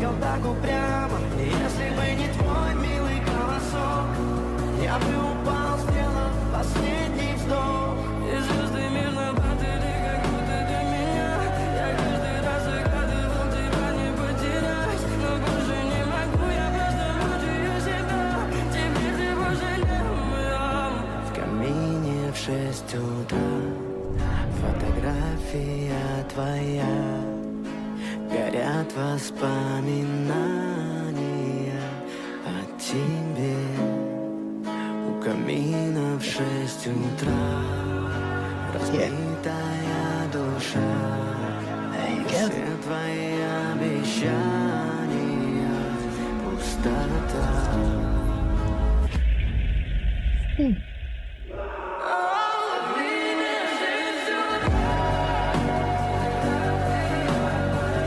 смотрел так упрямо. И если бы не твой милый голосок, я бы упал, сделав последний вздох. И звезды мирно падали, как будто для меня. Я каждый раз загадывал тебя не потерять, но больше не могу, я просто мучаю себя. Теперь ты пожалел моем. В камине в 6 утра фотография твоя, горят воспоминания о тебе. У камина в 6 утра разбитая душа, все твои обещания пустота.